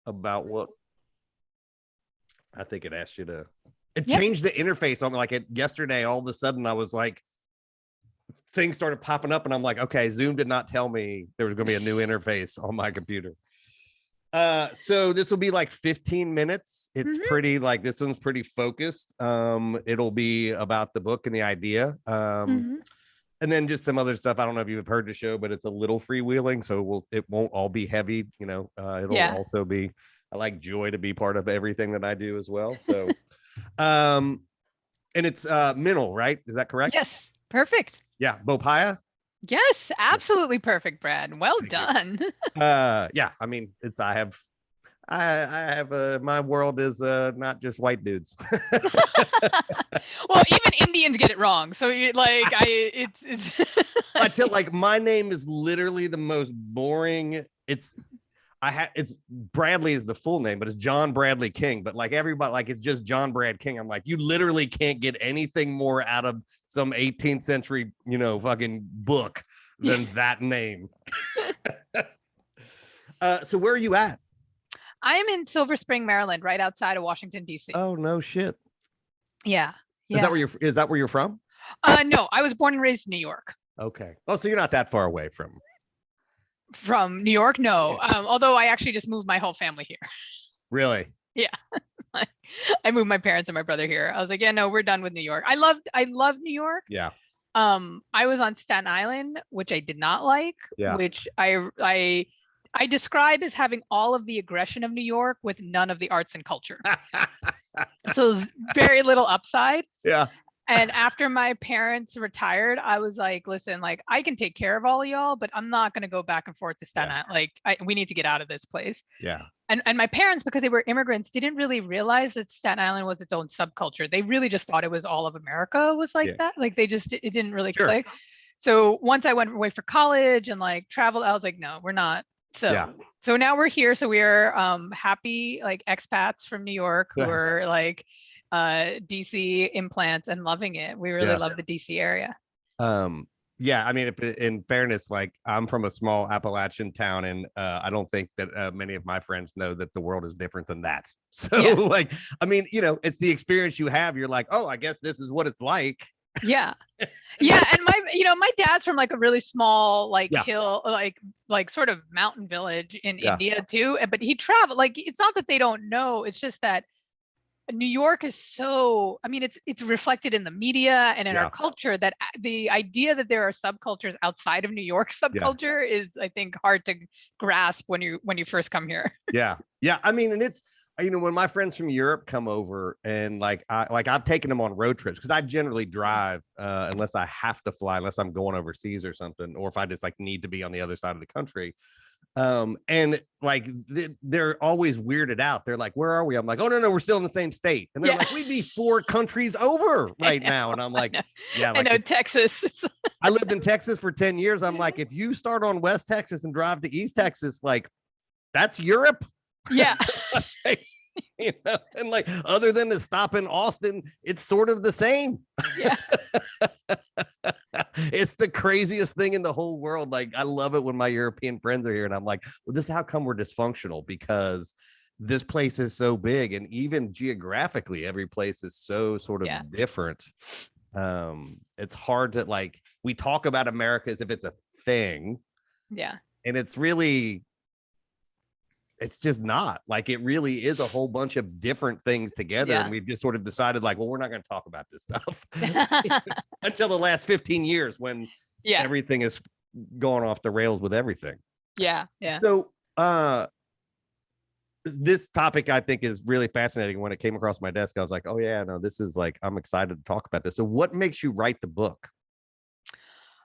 about what I think it asked you to. It changed the interface on me. Like yesterday, all of a sudden, I was like, things started popping up, and I'm like, okay, Zoom did not tell me there was going to be a new interface on my computer. So this will be like 15 minutes. It's pretty like this one's pretty focused. It'll be about the book and the idea. And then just some other stuff. I don't know if you've heard the show, but it's a little freewheeling, so it won't all be heavy. You know, it'll also be. I like joy to be part of everything that I do as well. So, and it's Minal, right? Is that correct? Yes, perfect. Yeah, Bopaiah. Yes, absolutely perfect, Brad. Well Thank done. Yeah, I mean, I have my world is not just white dudes. Well, even Indians get it wrong. So it's I tell like my name is literally the most boring. It's Bradley is the full name, but it's John Bradley King. But like everybody, like it's just John Brad King. I'm like, you literally can't get anything more out of some 18th century, fucking book than that name. So where are you at? I am in Silver Spring, Maryland, right outside of Washington, D.C. Oh, no shit. Yeah. Is that where you're from? No, I was born and raised in New York. Okay. Oh, so you're not that far away from New York? No. Although I actually just moved my whole family here. Really? Yeah. I moved my parents and my brother here. I was like, yeah, no, we're done with New York. I love New York. Yeah. I was on Staten Island, which I did not like, which I describe as having all of the aggression of New York with none of the arts and culture. So very little upside. Yeah. And after my parents retired, I was like, listen, like I can take care of all of y'all, but I'm not going to go back and forth to Staten Island. Like we need to get out of this place. Yeah. And my parents, because they were immigrants, didn't really realize that Staten Island was its own subculture. They really just thought it was all of America was like that. Like it didn't really click. So once I went away for college and like traveled, I was like, no, we're not. So now we're here. So we're happy like expats from New York who are like DC implants and loving it. We really love the DC area. Yeah, I mean, in fairness, like I'm from a small Appalachian town, and I don't think that many of my friends know that the world is different than that. So, like, I mean, it's the experience you have. You're like, oh, I guess this is what it's like. Yeah, and my dad's from like a really small like hill, like sort of mountain village in India too. But he traveled. Like, it's not that they don't know. It's just that New York is so, I mean, it's reflected in the media and in our culture that the idea that there are subcultures outside of New York subculture is, I think, hard to grasp when you first come here. Yeah. I mean, and it's, when my friends from Europe come over and I've taken them on road trips because I generally drive unless I have to fly, unless I'm going overseas or something, or if I just like need to be on the other side of the country. And like they're always weirded out. They're like, where are we? I'm like, oh no, we're still in the same state. And they're like, we'd be 4 countries over right now. And I'm like, yeah, like, I know Texas. I lived in Texas for 10 years. I'm like, if you start on West Texas and drive to East Texas, like that's Europe. Yeah. And like other than the stop in Austin, it's sort of the same. Yeah. It's the craziest thing in the whole world. Like, I love it when my European friends are here and I'm like, well, this is how come we're dysfunctional, because this place is so big, and even geographically, every place is so sort of different. It's hard to, like, we talk about America as if it's a thing. Yeah. And it's just not. Like, it really is a whole bunch of different things together. And we've just sort of decided, like, well, we're not going to talk about this stuff until the last 15 years when everything is going off the rails with everything. Yeah. So this topic, I think, is really fascinating. When it came across my desk, I was like, oh yeah, no, this is like, I'm excited to talk about this. So what makes you write the book?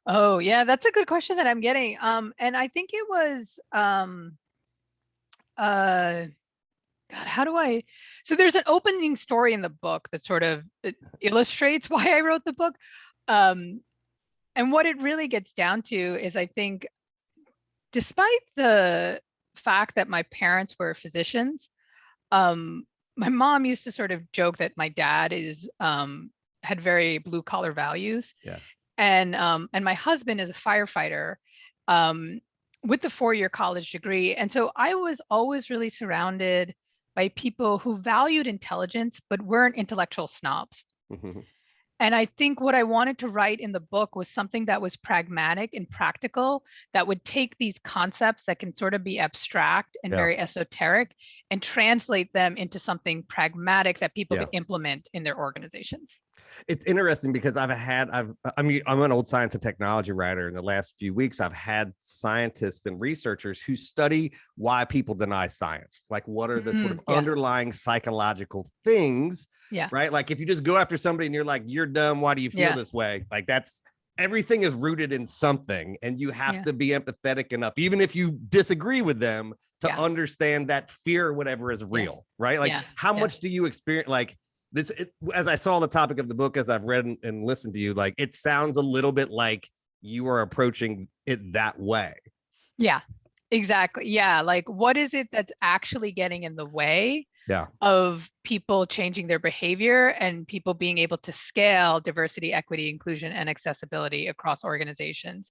Oh yeah, that's a good question that I'm getting. And I think it was God, so there's an opening story in the book that sort of illustrates why I wrote the book. And what it really gets down to is, I think, despite the fact that my parents were physicians, my mom used to sort of joke that my dad had very blue collar values. Yeah. And my husband is a firefighter. with the 4-year college degree. And so I was always really surrounded by people who valued intelligence, but weren't intellectual snobs. And I think what I wanted to write in the book was something that was pragmatic and practical, that would take these concepts that can sort of be abstract and very esoteric and translate them into something pragmatic that people could implement in their organizations. It's interesting because I'm an old science and technology writer. In the last few weeks, I've had scientists and researchers who study why people deny science. Like, what are the sort of underlying psychological things? Right. Like, if you just go after somebody and you're like, you're dumb, why do you feel this way? Like, everything is rooted in something, and you have to be empathetic enough, even if you disagree with them, to understand that fear or whatever is real. Right. Like, how much do you experience like this? As I saw the topic of the book, as I've read and listened to you, like, it sounds a little bit like you are approaching it that way. Yeah, exactly. Yeah. Like, what is it that's actually getting in the way of people changing their behavior and people being able to scale diversity, equity, inclusion, and accessibility across organizations?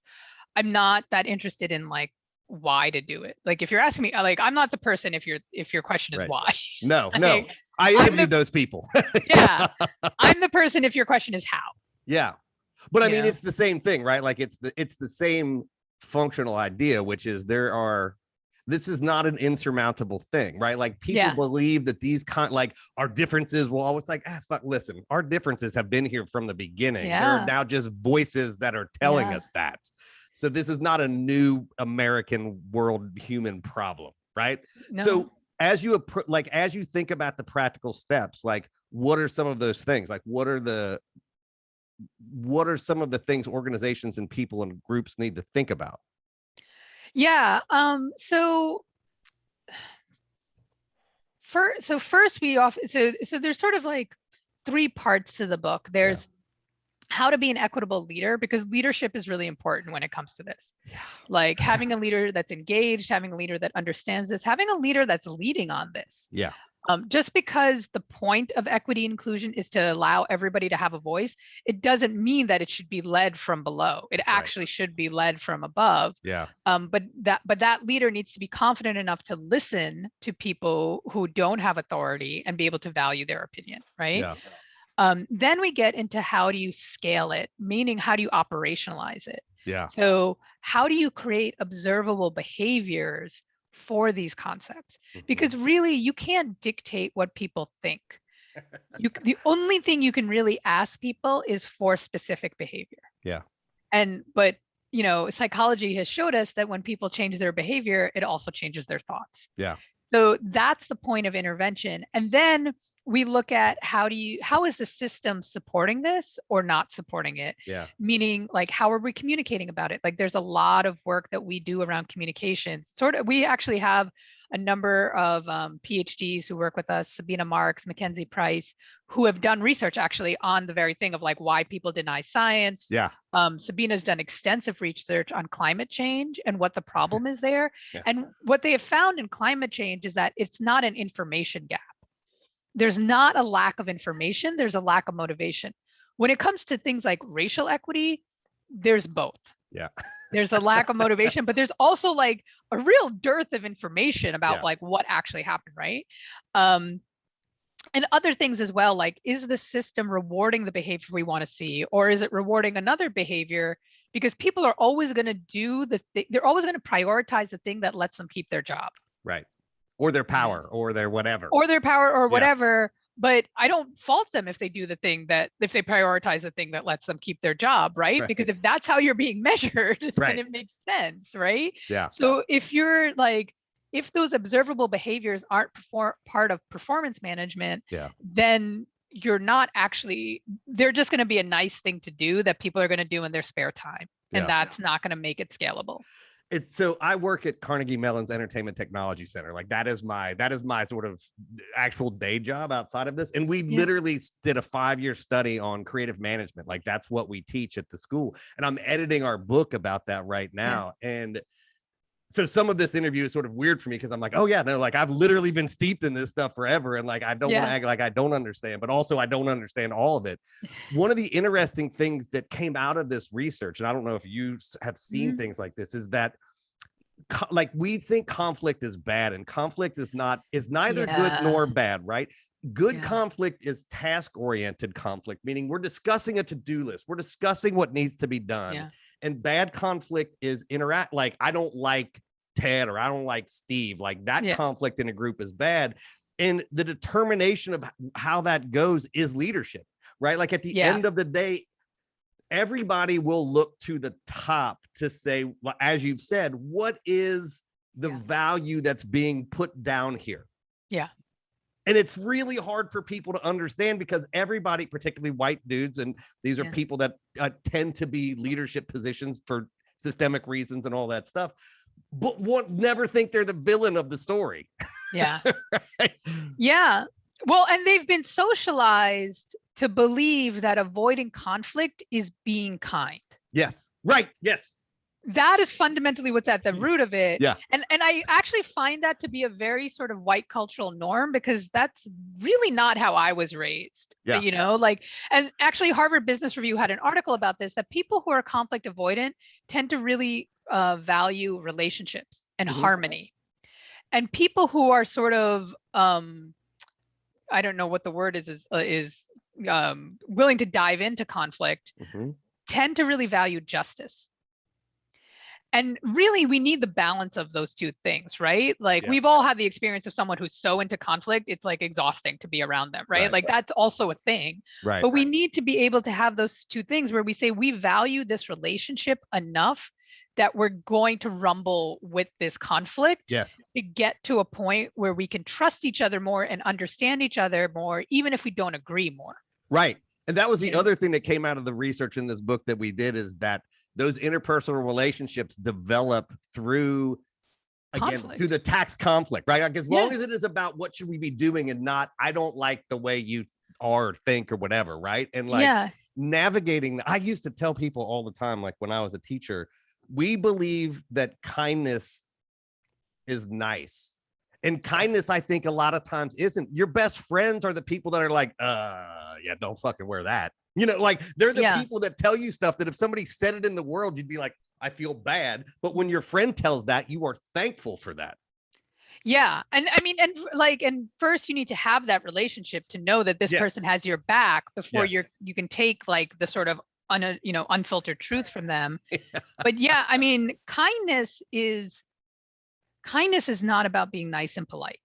I'm not that interested in like why to do it. Like, if you're asking me, like, I'm not the person if your question is why. No, like, I interviewed those people. I'm the person if your question is how. But I mean, it's the same thing, right? Like, it's the same functional idea, which is this is not an insurmountable thing, right? Like, people believe that these like our differences will always like, fuck, listen, our differences have been here from the beginning. They're now just voices that are telling us that. So this is not a new American world human problem, right? No. So as you think about the practical steps, like, what are some of those things? Like, what are some of the things organizations and people and groups need to think about? So first so there's sort of like 3 parts to the book. There's how to be an equitable leader, because leadership is really important when it comes to this. Like, having a leader that's engaged, having a leader that understands this, having a leader that's leading on this. Just because the point of equity inclusion is to allow everybody to have a voice, it doesn't mean that it should be led from below. It actually should be led from above. But that leader needs to be confident enough to listen to people who don't have authority and be able to value their opinion, right? Then we get into how do you scale it, meaning how do you operationalize it? So how do you create observable behaviors for these concepts? Because really, you can't dictate what people think. The only thing you can really ask people is for specific behavior. But psychology has showed us that when people change their behavior, it also changes their thoughts. So that's the point of intervention. And then we look at how is the system supporting this or not supporting it? Meaning, like, how are we communicating about it? Like, there's a lot of work that we do around communication. We actually have a number of PhDs who work with us, Sabina Marks, Mackenzie Price, who have done research actually on the very thing of like why people deny science. Sabina's done extensive research on climate change and what the problem is there. And what they have found in climate change is that it's not an information gap. There's not a lack of information, there's a lack of motivation. When it comes to things like racial equity, there's both. There's a lack of motivation, but there's also like a real dearth of information about like what actually happened, right? And other things as well, like, is the system rewarding the behavior we want to see, or is it rewarding another behavior? Because people are always going to they're always going to prioritize the thing that lets them keep their job. Or their power, or their whatever. But I don't fault them if they do the thing if they prioritize the thing that lets them keep their job, right? Because if that's how you're being measured, then it makes sense, right? So if those observable behaviors aren't part of performance management, then you're not actually, they're just going to be a nice thing to do that people are going to do in their spare time. And that's not going to make it scalable. So I work at Carnegie Mellon's Entertainment Technology Center. Like, that is my sort of actual day job outside of this. And we literally did a 5-year study on creative management. Like, that's what we teach at the school. And I'm editing our book about that right now. And so some of this interview is sort of weird for me because I'm like, oh yeah, no, like, I've literally been steeped in this stuff forever. And like, I don't want to act like I don't understand, but also I don't understand all of it. One of the interesting things that came out of this research, and I don't know if you have seen things like this, is that like we think conflict is bad, and conflict is neither good nor bad, right? Good conflict is task-oriented conflict, meaning we're discussing a to-do list. We're discussing what needs to be done. Yeah. And bad conflict is like, I don't like Ted or I don't like Steve. Like that conflict in a group is bad. And the determination of how that goes is leadership, right? Like at the end of the day, everybody will look to the top to say, well, as you've said, what is the value that's being put down here? Yeah. And it's really hard for people to understand because everybody, particularly white dudes, and these are people that tend to be leadership positions for systemic reasons and all that stuff, but never think they're the villain of the story. Yeah. Right? Yeah. Well, and they've been socialized to believe that avoiding conflict is being kind. Yes. Right. Yes. That is fundamentally what's at the root of it. Yeah. And I actually find that to be a very sort of white cultural norm, because that's really not how I was raised. Yeah. You know, like, and actually Harvard Business Review had an article about this, that people who are conflict avoidant tend to really value relationships and harmony. And people who are sort of, I don't know what the word is willing to dive into conflict, tend to really value justice. And really, we need the balance of those two things, right? Like we've all had the experience of someone who's so into conflict, it's like exhausting to be around them, right? Like that's also a thing. Right. But we need to be able to have those two things where we say we value this relationship enough that we're going to rumble with this conflict to get to a point where we can trust each other more and understand each other more, even if we don't agree more. Right. And that was the other thing that came out of the research in this book that we did, is that those interpersonal relationships develop through, again, through the tax conflict, right? Like as long as it is about what should we be doing and not, I don't like the way you are or think or whatever, right? And like navigating, I used to tell people all the time, like when I was a teacher, we believe that kindness is nice. And kindness, I think a lot of times isn't. Your best friends are the people that are like, yeah, don't fucking wear that. You know, like they're the people that tell you stuff that if somebody said it in the world, you'd be like, I feel bad. But when your friend tells that, you are thankful for that. Yeah. And I mean, and first you need to have that relationship to know that this person has your back before you can take like the sort of unfiltered truth from them. But yeah, I mean, kindness is not about being nice and polite.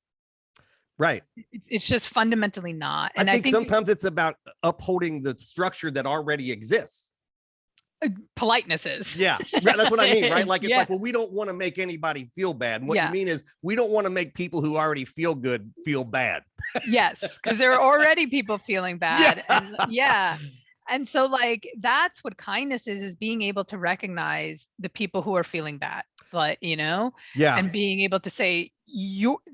Right. It's just fundamentally not. And I think sometimes it's about upholding the structure that already exists. Politeness is. Yeah, that's what I mean, right? Like it's like, well, we don't want to make anybody feel bad. And what you mean is we don't want to make people who already feel good feel bad. Yes, because there are already people feeling bad. And so like that's what kindness is being able to recognize the people who are feeling bad, but and being able to say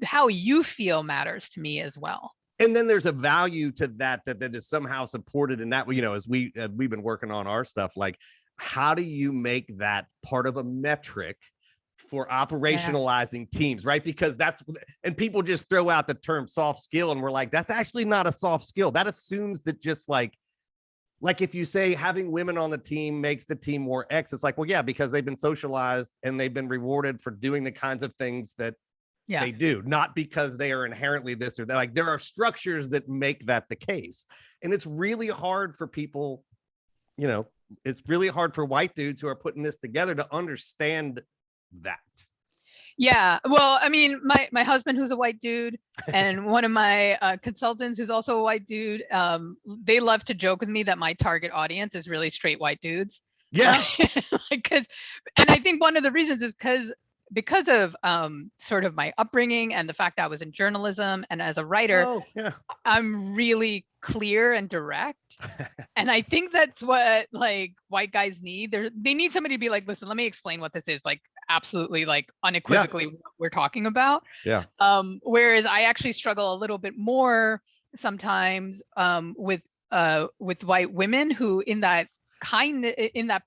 how you feel matters to me as well. And then there's a value to that is somehow supported in that, as we've been working on our stuff, like how do you make that part of a metric for operationalizing teams, right? Because and people just throw out the term soft skill and we're like, that's actually not a soft skill. That assumes that just like if you say having women on the team makes the team more X, it's like, well, yeah, because they've been socialized and they've been rewarded for doing the kinds of things that they do, not because they are inherently this or that. Like there are structures that make that the case. And it's really hard for people, it's really hard for white dudes who are putting this together to understand that. Yeah. Well, I mean, my husband, who's a white dude, and one of my consultants who's also a white dude, they love to joke with me that my target audience is really straight white dudes. Yeah. And I think one of the reasons is because of sort of my upbringing and the fact that I was in journalism and as a writer, I'm really clear and direct. And I think that's what like white guys need. They need somebody to be like, listen, let me explain what this is, like absolutely, like unequivocally what we're talking about. Yeah. Whereas I actually struggle a little bit more sometimes with white women who in that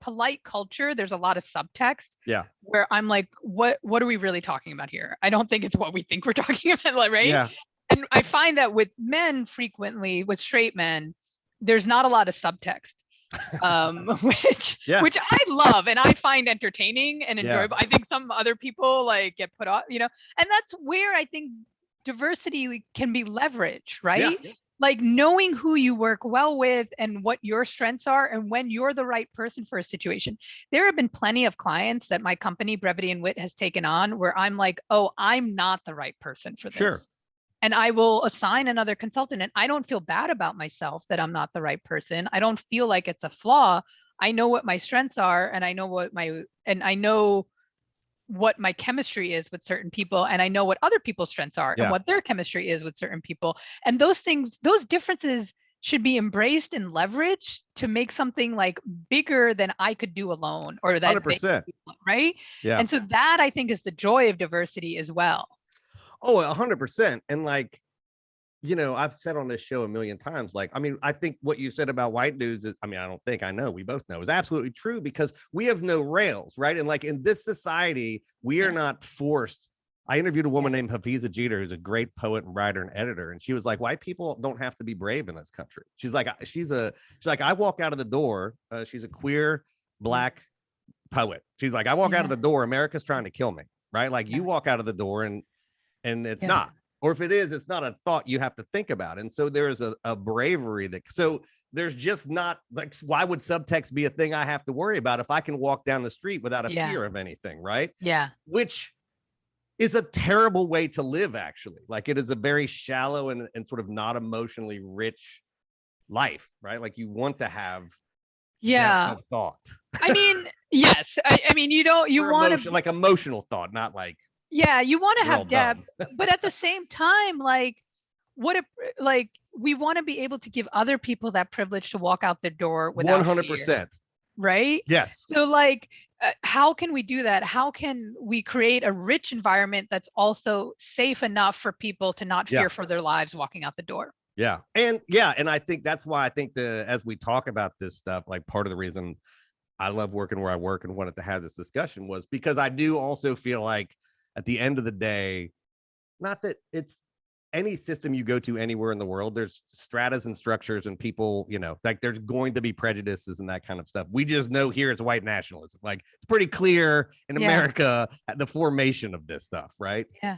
polite culture, there's a lot of subtext where I'm like, what are we really talking about here? I don't think it's what we think we're talking about, like, right? Yeah. And I find that with men frequently, with straight men, there's not a lot of subtext. which I love and I find entertaining and enjoyable. I think some other people like get put off, and that's where I think diversity can be leveraged, right? Like knowing who you work well with and what your strengths are and when you're the right person for a situation. There have been plenty of clients that my company, Brevity Wit, has taken on where I'm like, oh, I'm not the right person for this. And I will assign another consultant, and I don't feel bad about myself that I'm not the right person. I don't feel like it's a flaw. I know what my strengths are, and I know what my chemistry is with certain people, and I know what other people's strengths are and what their chemistry is with certain people. And those differences should be embraced and leveraged to make something like bigger than I could do alone, or that 100%. Right? Yeah. And so that I think is the joy of diversity as well. Oh, 100%. And like, I've said on this show a million times, like, I mean, I think what you said about white dudes is, I know, we both know is absolutely true, because we have no rails, right? And like in this society, we are not forced. I interviewed a woman named Hafiza Jeter, who's a great poet and writer and editor. And she was like, white people don't have to be brave in this country. She's like, I walk out of the door. She's a queer Black poet. She's like, I walk out of the door, America's trying to kill me, right? Like you walk out of the door and it's not, or if it is, it's not a thought you have to think about. And so there is a bravery so there's just not like, why would subtext be a thing I have to worry about if I can walk down the street without a fear of anything, right? Yeah. Which is a terrible way to live, actually. Like it is a very shallow and sort of not emotionally rich life, right? Like you want to have depth of thought. I mean, yes. I mean, you want to like emotional thought, not like, you want to have depth, but at the same time, like we want to be able to give other people that privilege to walk out the door without 100%. Fear, right? Yes. So like, how can we do that? How can we create a rich environment that's also safe enough for people to not fear for their lives walking out the door? Yeah. And I think that's why I think as we talk about this stuff, like part of the reason I love working where I work and wanted to have this discussion was because I do also feel like at the end of the day, not that it's any system you go to anywhere in the world, there's stratas and structures and people, like there's going to be prejudices and that kind of stuff. We just know here it's white nationalism. Like it's pretty clear in America, the formation of this stuff, right? Yeah.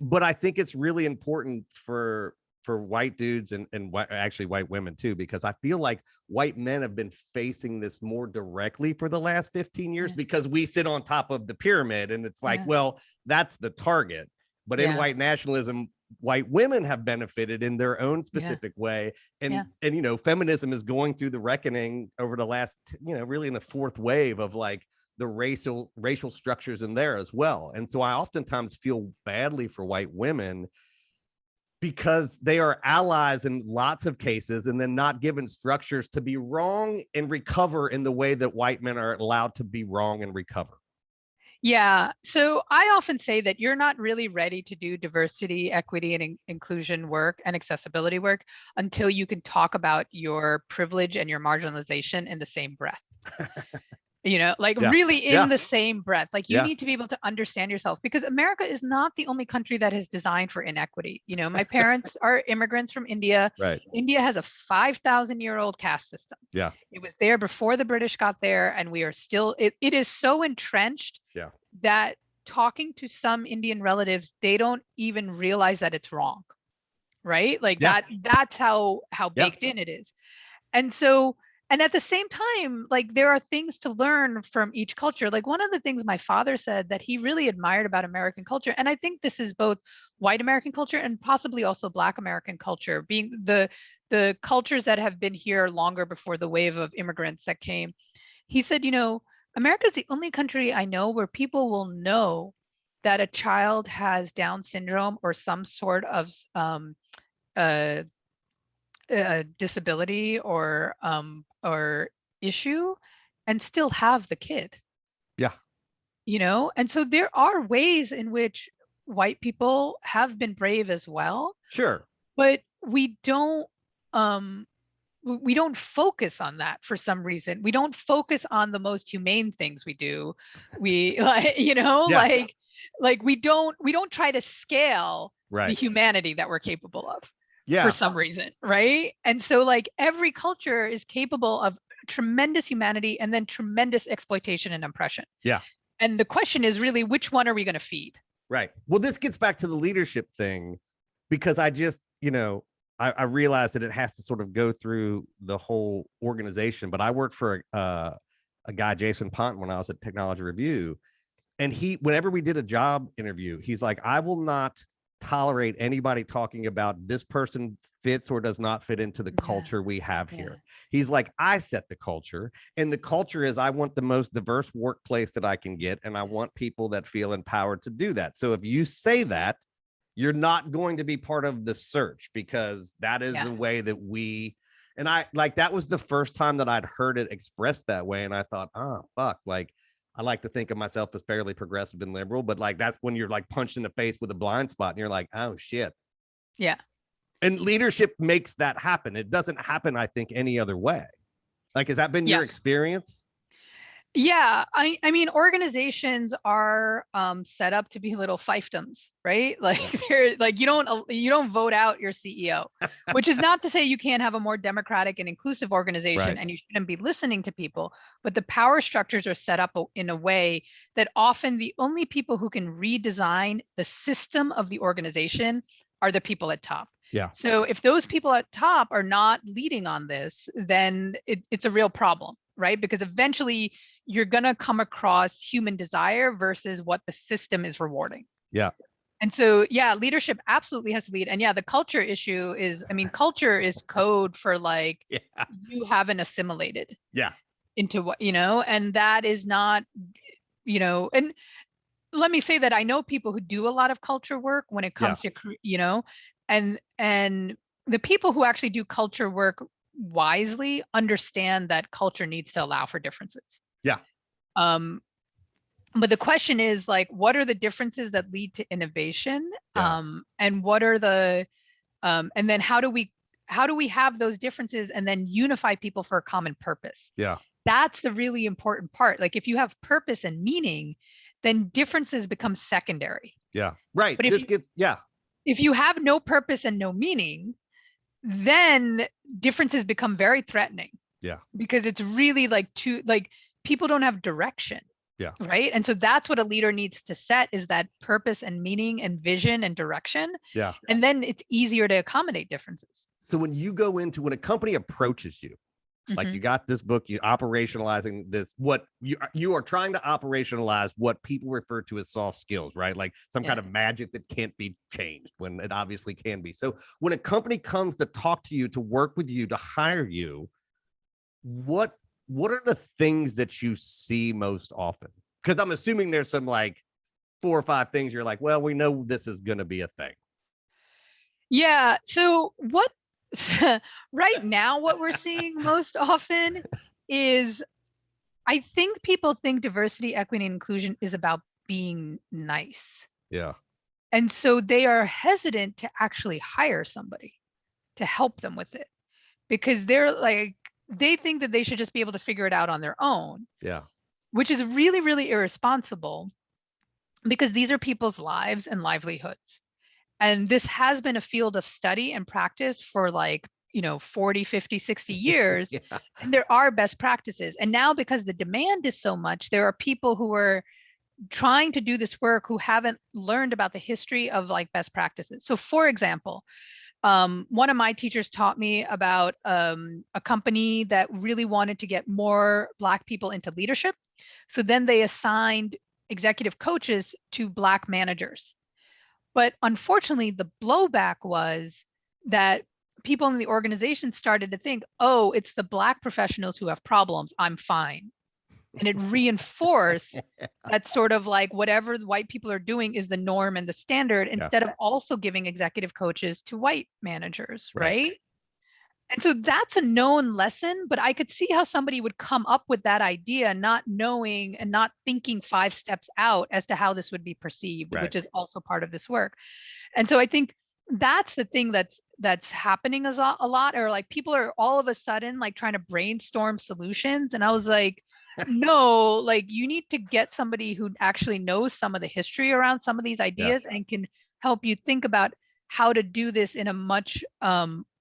But I think it's really important for white dudes and actually white women too, because I feel like white men have been facing this more directly for the last 15 years because we sit on top of the pyramid and it's like, well, that's the target. But in white nationalism, white women have benefited in their own specific way. And feminism is going through the reckoning over the last, really in the fourth wave of like the racial structures in there as well. And so I oftentimes feel badly for white women because they are allies in lots of cases and then not given structures to be wrong and recover in the way that white men are allowed to be wrong and recover. Yeah. So I often say that you're not really ready to do diversity, equity, and inclusion work and accessibility work until you can talk about your privilege and your marginalization in the same breath. Really in the same breath. Like you need to be able to understand yourself, because America is not the only country that is designed for inequity. My parents are immigrants from India. Right. India has a 5,000-year-old caste system. Yeah. It was there before the British got there, and we are still, it is so entrenched that talking to some Indian relatives, they don't even realize that it's wrong. Right? Like that's how baked in it is. And so, and at the same time, like there are things to learn from each culture. Like one of the things my father said that he really admired about American culture, and I think this is both white American culture and possibly also Black American culture, being the cultures that have been here longer before the wave of immigrants that came. He said, America is the only country I know where people will know that a child has Down syndrome or some sort of disability or issue and still have the kid. Yeah. And so there are ways in which white people have been brave as well. Sure. But we don't focus on that for some reason. We don't focus on the most humane things we do. We like we don't try to scale the humanity that we're capable of. for some reason, right? And so like every culture is capable of tremendous humanity and then tremendous exploitation and oppression. Yeah. And the question is really, which one are we going to feed? Right. Well, this gets back to the leadership thing, because I just, I realized that it has to sort of go through the whole organization. But I worked for a guy, Jason Pont, when I was at Technology Review. And whenever we did a job interview, he's like, I will not tolerate anybody talking about this person fits or does not fit into the culture we have here. He's like, I set the culture, and the culture is I want the most diverse workplace that I can get, and I want people that feel empowered to do that. So if you say that, you're not going to be part of the search, because that is the way that and I like, that was the first time that I'd heard it expressed that way. And I thought, oh, fuck, like, I like to think of myself as fairly progressive and liberal, but like, that's when you're like punched in the face with a blind spot and you're like, oh shit. Yeah. And leadership makes that happen. It doesn't happen, I think, any other way. Like, has that been your experience? Yeah, I mean, organizations are set up to be little fiefdoms, right? Like they're like, you don't vote out your CEO, which is not to say you can't have a more democratic and inclusive organization and you shouldn't be listening to people, but the power structures are set up in a way that often the only people who can redesign the system of the organization are the people at top. Yeah. So if those people at top are not leading on this, then it's a real problem, right? Because eventually you're going to come across human desire versus what the system is rewarding. Yeah. And so, yeah, leadership absolutely has to lead. And yeah, the culture issue is, I mean, culture is code for like, you haven't assimilated into what, and that is not, and let me say that I know people who do a lot of culture work when it comes to, and the people who actually do culture work wisely understand that culture needs to allow for differences. Yeah. But the question is like, what are the differences that lead to innovation? And what are the, and then how do we have those differences and then unify people for a common purpose? Yeah. That's the really important part. Like if you have purpose and meaning, then differences become secondary. Yeah. Right. But if you have no purpose and no meaning, then differences become very threatening. Yeah. Because it's really like people don't have direction. Yeah. Right. And so that's what a leader needs to set, is that purpose and meaning and vision and direction. Yeah. And then it's easier to accommodate differences. So when a company approaches you, like you got this book, you operationalizing this, what you are trying to operationalize what people refer to as soft skills, right? Like some kind of magic that can't be changed when it obviously can be. So when a company comes to talk to you, to work with you, to hire you, what are the things that you see most often? Because I'm assuming there's some like 4 or 5 things you're like, well, we know this is going to be a thing. Yeah. So right now, what we're seeing most often is, I think people think diversity, equity, and inclusion is about being nice. Yeah. And so they are hesitant to actually hire somebody to help them with it, because they're like, they think that they should just be able to figure it out on their own. Yeah. Which is really, really irresponsible, because these are people's lives and livelihoods. And this has been a field of study and practice for like, 40, 50, 60 years. And there are best practices. And now, because the demand is so much, there are people who are trying to do this work who haven't learned about the history of like best practices. So for example, one of my teachers taught me about a company that really wanted to get more Black people into leadership. So then they assigned executive coaches to Black managers. But unfortunately, the blowback was that people in the organization started to think, oh, it's the Black professionals who have problems, I'm fine. And it reinforced that sort of like whatever the white people are doing is the norm and the standard, instead of also giving executive coaches to white managers, right? And so that's a known lesson, but I could see how somebody would come up with that idea, not knowing and not thinking 5 steps out as to how this would be perceived, which is also part of this work. And so I think that's the thing that's happening a lot, or like people are all of a sudden like trying to brainstorm solutions. And I was like, no, like you need to get somebody who actually knows some of the history around some of these ideas and can help you think about how to do this in a much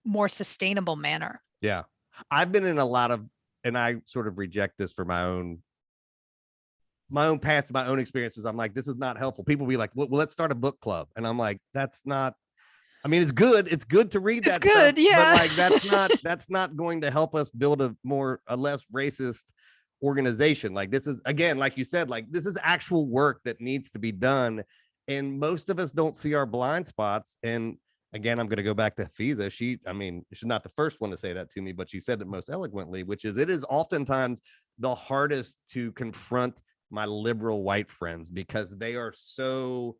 more sustainable manner. Yeah. I've been in a lot of, and I sort of reject this for my own past, my own experiences. I'm like, this is not helpful. People be like, well, let's start a book club. And I'm like, that's not, I mean, it's good. It's good to read that stuff, yeah. but like, that's not going to help us build a less racist organization. Like, this is, again, like you said, like, this is actual work that needs to be done. And most of us don't see our blind spots. And again, I'm going to go back to Hafiza. She's not the first one to say that to me, but she said it most eloquently, which is, it is oftentimes the hardest to confront my liberal white friends, because they are so,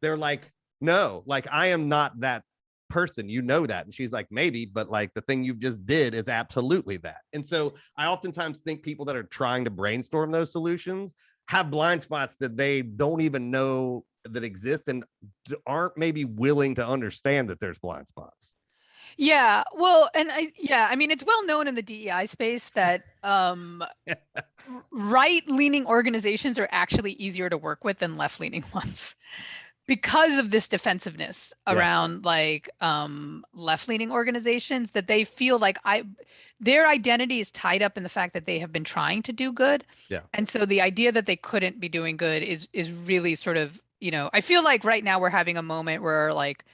they're like, no, like, I am not that person, you know that. And she's like, maybe, but like, the thing you've just did is absolutely that. And so I oftentimes think people that are trying to brainstorm those solutions have blind spots that they don't even know that exist, and aren't maybe willing to understand that there's blind spots. Yeah, well, and I mean, it's well known in the DEI space that right-leaning organizations are actually easier to work with than left-leaning ones, because of this defensiveness around like left-leaning organizations, that they feel like their identity is tied up in the fact that they have been trying to do good. Yeah. And so the idea that they couldn't be doing good is really sort of, I feel like right now we're having a moment where like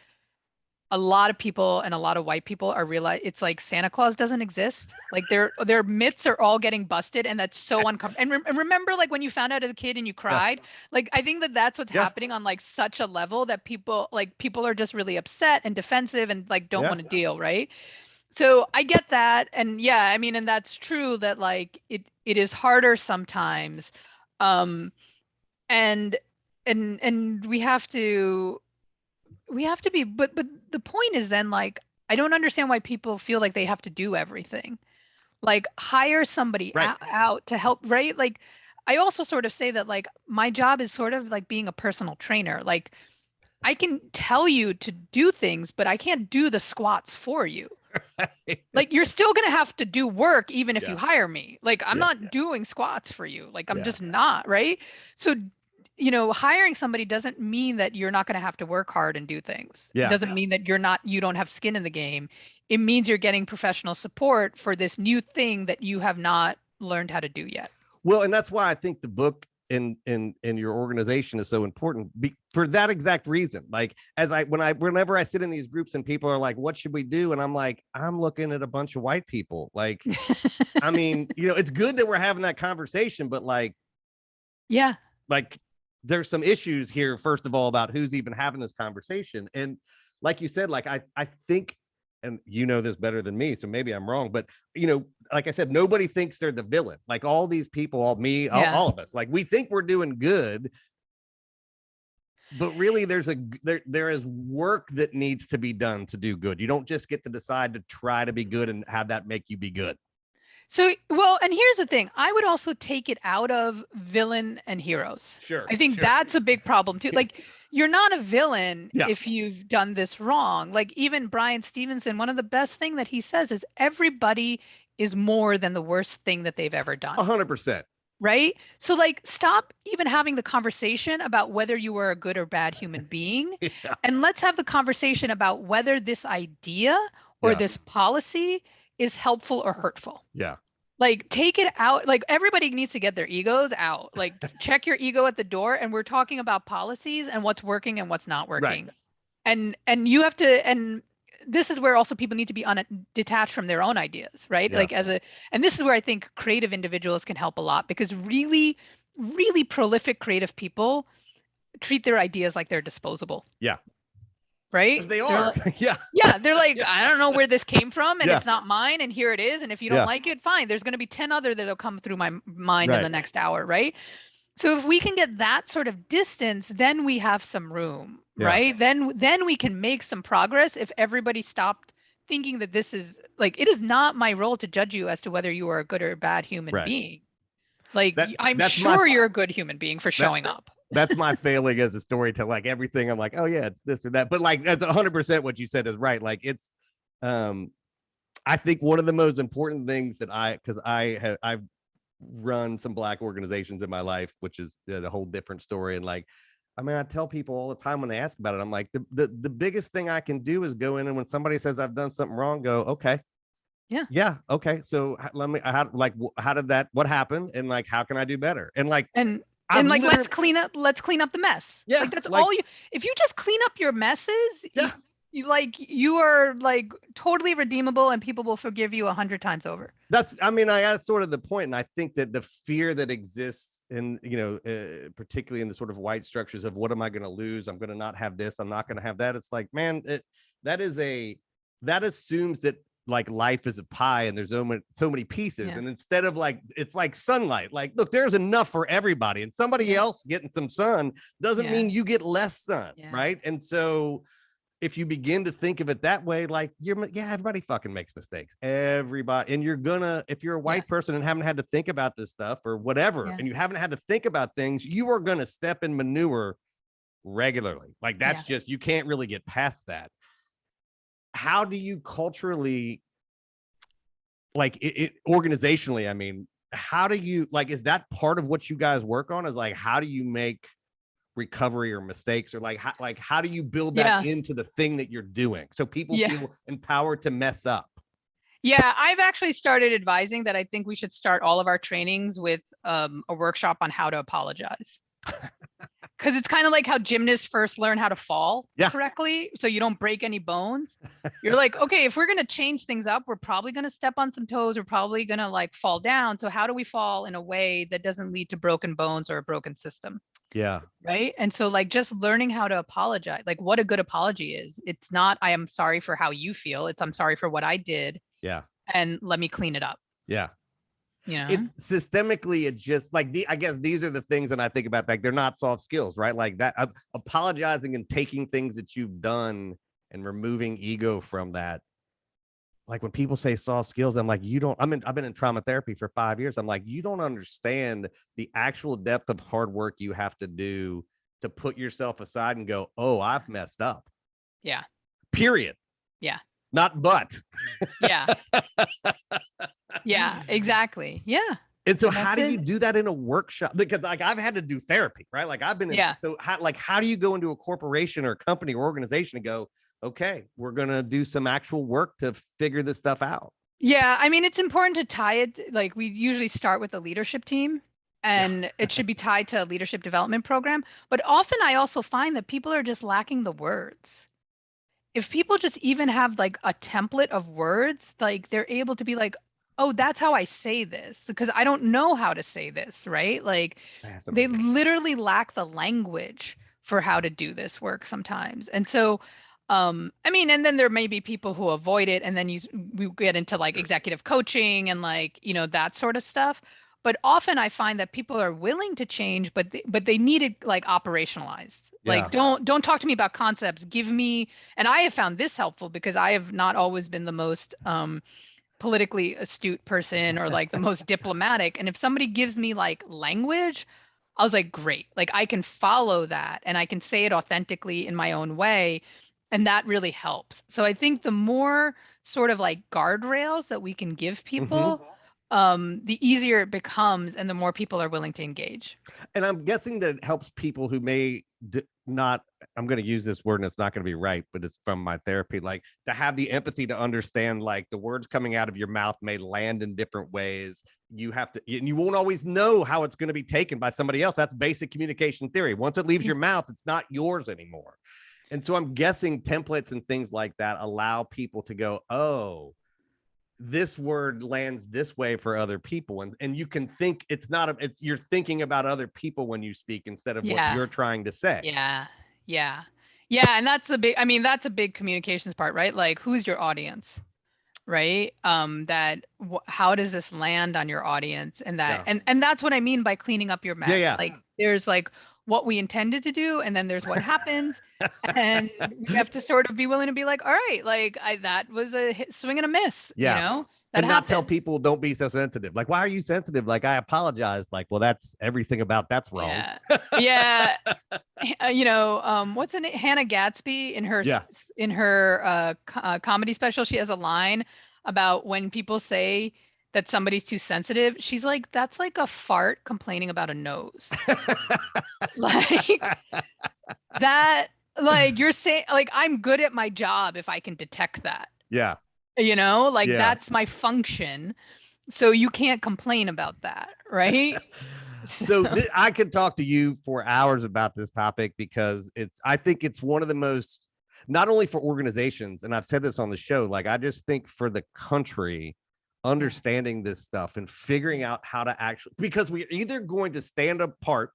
a lot of people and a lot of white people are it's like Santa Claus doesn't exist. Like their myths are all getting busted, and that's so uncomfortable. And remember, like when you found out as a kid and you cried, like I think that that's what's happening on like such a level that people are just really upset and defensive and like don't want to deal, right? So I get that, and I mean, and that's true that like it is harder sometimes, and we have to be, but the point is then like, I don't understand why people feel like they have to do everything. Like hire somebody out to help, right? Like I also sort of say that like my job is sort of like being a personal trainer. Like I can tell you to do things, but I can't do the squats for you. Like you're still going to have to do work even if you hire me. Like I'm not doing squats for you. Like I'm just not, right? So hiring somebody doesn't mean that you're not going to have to work hard and do things. It doesn't mean that you don't have skin in the game. It means you're getting professional support for this new thing that you have not learned how to do yet. Well, and that's why I think the book in your organization is so important, for that exact reason. Like whenever I sit in these groups and people are like, what should we do? And I'm like, I'm looking at a bunch of white people. Like, I mean, it's good that we're having that conversation, but like, like there's some issues here, first of all, about who's even having this conversation. And like you said, like, I think, and this better than me, so maybe I'm wrong, but like I said, nobody thinks they're the villain. Like all these people, all of us, like we think we're doing good, but really there is work that needs to be done to do good. You don't just get to decide to try to be good and have that make you be good. So, well, and here's the thing. I would also take it out of villain and heroes. Sure. I think that's a big problem too. Like you're not a villain if you've done this wrong. Like even Brian Stevenson, one of the best thing that he says is everybody is more than the worst thing that they've ever done. 100%. Right? So like stop even having the conversation about whether you were a good or bad human being. And let's have the conversation about whether this idea or this policy is helpful or hurtful. Like take it out. Like everybody needs to get their egos out. Like check your ego at the door. And we're talking about policies and what's working and what's not working. And you have to, and this is where also people need to be detached from their own ideas, right? Like and this is where I think creative individuals can help a lot, because really, really prolific creative people treat their ideas like they're disposable. Right? Because they are. They're like, I don't know where this came from, and it's not mine, and here it is. And if you don't like it, fine. There's going to be 10 other that'll come through my mind in the next hour, right? So if we can get that sort of distance, then we have some room, right? Then we can make some progress if everybody stopped thinking that this is like, it is not my role to judge you as to whether you are a good or a bad human being. Like I'm sure you're a good human being for showing up. That's my failing as a storyteller. Like everything, I'm like, oh yeah, it's this or that. But like, that's 100% what you said is right. Like it's, I think one of the most important things that I've run some Black organizations in my life, which is a whole different story. And like, I mean, I tell people all the time when they ask about it, I'm like, the biggest thing I can do is go in, and when somebody says I've done something wrong, go, okay. Yeah. Okay. So let me, how did that, what happened? And like, how can I do better? And like, And I've like, let's literally, clean up the mess. yeah, Like that's like, all you, if you just clean up your messes, yeah, you are like totally redeemable and people will forgive you 100 times over. I mean, that's sort of the point. And I think that the fear that exists in, particularly in the sort of white structures of what am I going to lose? I'm going to not have this. I'm not going to have that. It's like, man, that assumes that like life is a pie and there's so many pieces. Yeah. And instead of like, it's like sunlight, like, look, there's enough for everybody, and somebody else getting some sun doesn't mean you get less sun. Right. And so if you begin to think of it that way, like everybody fucking makes mistakes. Everybody. And if you're a white person and haven't had to think about this stuff or whatever, and you haven't had to think about things, you are going to step in manure regularly. Like that's just, you can't really get past that. How do you culturally, like it organizationally, I mean, how do you, like, is that part of what you guys work on, is like, how do you make recovery or mistakes, or like how do you build that into the thing that you're doing so people feel empowered to mess up? Yeah, I've actually started advising that I think we should start all of our trainings with a workshop on how to apologize. Because it's kind of like how gymnasts first learn how to fall correctly, so you don't break any bones. You're like, okay, if we're going to change things up, we're probably going to step on some toes. We're probably going to like fall down. So how do we fall in a way that doesn't lead to broken bones or a broken system? Yeah. Right. And so like just learning how to apologize, like what a good apology is. It's not, I am sorry for how you feel. It's, I'm sorry for what I did. Yeah. And let me clean it up. Yeah. It's systemically, it just like I guess these are the things that I think about, like they're not soft skills, right? Like that apologizing and taking things that you've done and removing ego from that. Like when people say soft skills, I'm like, I've been in trauma therapy for 5 years. I'm like, you don't understand the actual depth of hard work you have to do to put yourself aside and go, oh, I've messed up. Yeah. Period. Yeah. Not but. Yeah. Yeah, exactly. Yeah. And so how do you do that in a workshop? Because like I've had to do therapy, right? Like I've been so how do you go into a corporation or a company or organization and go, okay, we're going to do some actual work to figure this stuff out? Yeah, I mean, it's important to tie it, like we usually start with a leadership team, and it should be tied to a leadership development program. But often I also find that people are just lacking the words. If people just even have like a template of words, like they're able to be like, oh, that's how I say this, because I don't know how to say this, right? Like they literally lack the language for how to do this work sometimes. And so, I mean, and then there may be people who avoid it, and then we get into like executive coaching and like, that sort of stuff. But often I find that people are willing to change, but they need it like operationalized. Like, don't talk to me about concepts. Give me, and I have found this helpful because I have not always been the most politically astute person or like the most diplomatic. And if somebody gives me like language, I was like, great, like I can follow that and I can say it authentically in my own way. And that really helps. So I think the more sort of like guardrails that we can give people, the easier it becomes and the more people are willing to engage. And I'm guessing that it helps people who may not, I'm going to use this word and it's not going to be right, but it's from my therapy, like to have the empathy to understand, like the words coming out of your mouth may land in different ways. You have to, and you won't always know how it's going to be taken by somebody else. That's basic communication theory. Once it leaves your mouth, it's not yours anymore. And so I'm guessing templates and things like that allow people to go, oh, this word lands this way for other people. And you can think you're thinking about other people when you speak instead of what you're trying to say. Yeah. Yeah. Yeah. And that's that's a big communications part, right? Like who's your audience, right? How does this land on your audience? And that, and that's what I mean by cleaning up your mess. Yeah. Like there's like what we intended to do, and then there's what happens. And we have to sort of be willing to be like, all right, like that was a swing and a miss, that and happens. Not tell people don't be so sensitive. Like, why are you sensitive? Like, I apologize. Like, well, that's everything about that's wrong. Yeah. What's in it? Hannah Gadsby in her comedy special, she has a line about when people say that somebody's too sensitive, she's like, that's like a fart complaining about a nose. Like that, like you're saying, like, I'm good at my job if I can detect that. Yeah. You know, like Yeah. that's my function. So you can't complain about that, right? So I could talk to you for hours about this topic because I think it's one of the most, not only for organizations, and I've said this on the show, like I just think for the country, understanding this stuff and figuring out how to actually, because we're either going to stand apart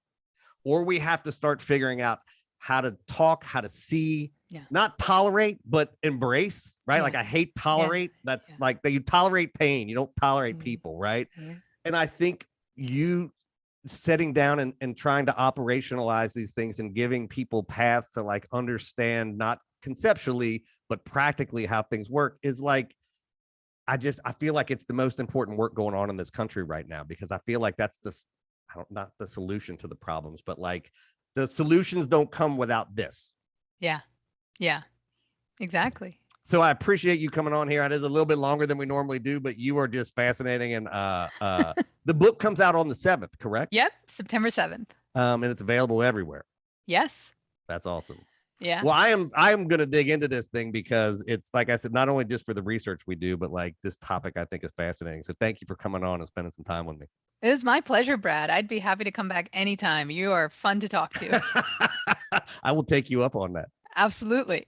or we have to start figuring out how to talk, how to see, not tolerate, but embrace, right? Like I hate tolerate. That's like that you tolerate pain. You don't tolerate people, right? And I think you setting down and trying to operationalize these things and giving people paths to like understand, not conceptually, but practically how things work is like, I feel like it's the most important work going on in this country right now, because I feel like that's just not the solution to the problems, but like the solutions don't come without this. Yeah. Yeah, exactly. So I appreciate you coming on here. It is a little bit longer than we normally do, but you are just fascinating. And the book comes out on the 7th, correct? Yep, September 7th. And it's available everywhere. Yes. That's awesome. Yeah. Well, I am going to dig into this thing because it's, like I said, not only just for the research we do, but like this topic I think is fascinating. So thank you for coming on and spending some time with me. It was my pleasure, Brad. I'd be happy to come back anytime. You are fun to talk to. I will take you up on that. Absolutely.